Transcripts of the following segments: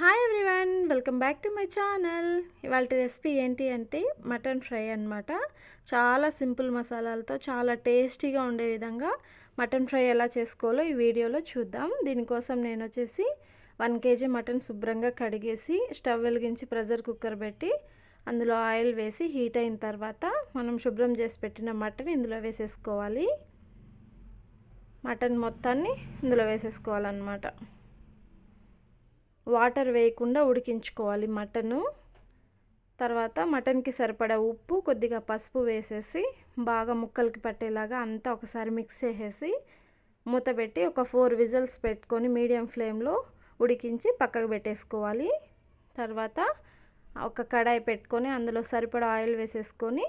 Hi everyone, welcome back to my channel. ఇవాళ recipe ఏంటి అంటే మటన్ ఫ్రై అన్నమాట. చాలా సింపుల్ మసాలాలతో చాలా టేస్టీగా ఉండే విధంగా మటన్ ఫ్రై ఎలా చేసుకోవాలో ఈ వీడియోలో చూద్దాం. దీనికోసం నేను వచ్చేసి 1 kg మటన్ శుభ్రంగా కడిగేసి స్టవ్ వెలిగించి ప్రెషర్ కుక్కర్ పెట్టి అందులో ఆయిల్ వేసి హీట్ అయిన తర్వాత మనం శుభ్రం చేసి పెట్టిన మటన్ ఇందులో వేసేసుకోవాలి. మటన్ మొత్తాన్ని ఇందులో వేసేసుకోవాలన్నమాట. వాటర్ వేయకుండా ఉడికించుకోవాలి మటను. తర్వాత మటన్కి సరిపడా ఉప్పు, కొద్దిగా పసుపు వేసేసి బాగా ముక్కలకి పట్టేలాగా అంతా ఒకసారి మిక్స్ చేసేసి మూత పెట్టి ఒక 4 విజిల్స్ పెట్టుకొని మీడియం ఫ్లేమ్లో ఉడికించి పక్కకు పెట్టేసుకోవాలి. తర్వాత ఒక కడాయి పెట్టుకొని అందులో సరిపడా ఆయిల్ వేసేసుకొని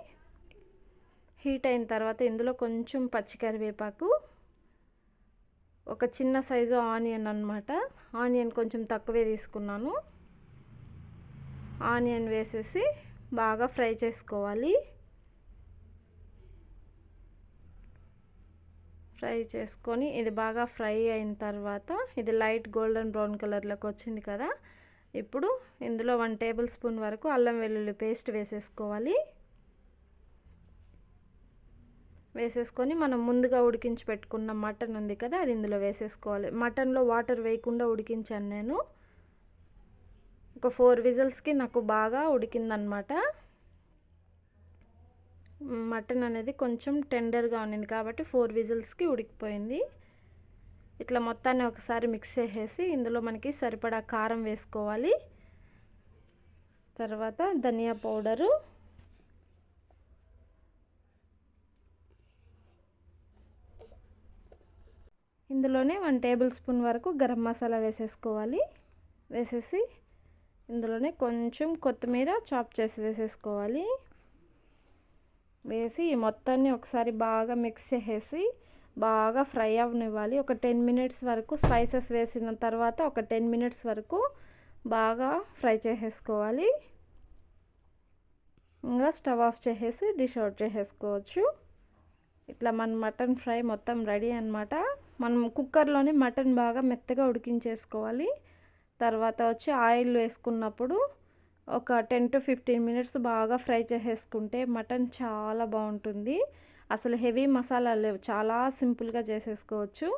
హీట్ అయిన తర్వాత ఇందులో కొంచెం పచ్చికరివేపాకు, ఒక చిన్న సైజు ఆనియన్ అన్నమాట. ఆనియన్ కొంచెం తక్కువే తీసుకున్నాను. ఆనియన్ వేసేసి బాగా ఫ్రై చేసుకోవాలి. ఫ్రై చేసుకొని ఇది బాగా ఫ్రై అయిన తర్వాత ఇది లైట్ గోల్డెన్ బ్రౌన్ కలర్లోకి వచ్చింది కదా. ఇప్పుడు ఇందులో 1 టేబుల్ స్పూన్ వరకు అల్లం వెల్లుల్లి పేస్ట్ వేసేసుకోవాలి. వేసేసుకొని మనం ముందుగా ఉడికించి పెట్టుకున్న మటన్ ఉంది కదా, అది ఇందులో వేసేసుకోవాలి. మటన్లో వాటర్ వేయకుండా ఉడికించాను నేను. ఒక 4 విజిల్స్కి నాకు బాగా ఉడికిందనమాట. మటన్ అనేది కొంచెం టెండర్గా ఉన్నింది కాబట్టి 4 విజిల్స్కి ఉడికిపోయింది. ఇట్లా మొత్తాన్ని ఒకసారి మిక్స్ చేసేసి ఇందులో మనకి సరిపడా కారం వేసుకోవాలి. తర్వాత ధనియా పౌడరు, ఇందులోనే 1 టేబుల్ స్పూన్ వరకు గరం మసాలా వేసేసుకోవాలి. వేసేసి ఇందులోనే కొంచెం కొత్తిమీర చాప్ చేసి వేసేసుకోవాలి. వేసి మొత్తాన్ని ఒకసారి బాగా మిక్స్ చేసేసి బాగా ఫ్రై అవ్వనివ్వాలి. ఒక 10 మినిట్స్ వరకు స్పైసెస్ వేసిన తర్వాత ఒక 10 మినిట్స్ వరకు బాగా ఫ్రై చేసేసుకోవాలి. ఇంకా స్టవ్ ఆఫ్ చేసేసి డిష్ అవుట్ చేసేసుకోవచ్చు. ఇట్లా మన మటన్ ఫ్రై మొత్తం రెడీ అన్నమాట. మనం కుక్కర్లోనే మటన్ బాగా మెత్తగా ఉడికించేసుకోవాలి. తర్వాత వచ్చి ఆయిల్ వేసుకున్నప్పుడు ఒక 10 to 15 మినిట్స్ బాగా ఫ్రై చేసేసుకుంటే మటన్ చాలా బాగుంటుంది. అసలు హెవీ మసాలాలు లేవు, చాలా సింపుల్గా చేసేసుకోవచ్చు.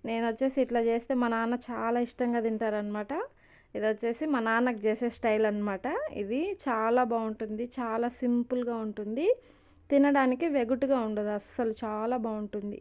నేను వచ్చేసి ఇట్లా చేస్తే మా నాన్న చాలా ఇష్టంగా తింటారనమాట. ఇది వచ్చేసి మా నాన్నకు చేసే స్టైల్ అన్నమాట. ఇది చాలా బాగుంటుంది, చాలా సింపుల్గా ఉంటుంది, తినడానికి వెగుటుగా ఉండదు, అస్సలు చాలా బాగుంటుంది.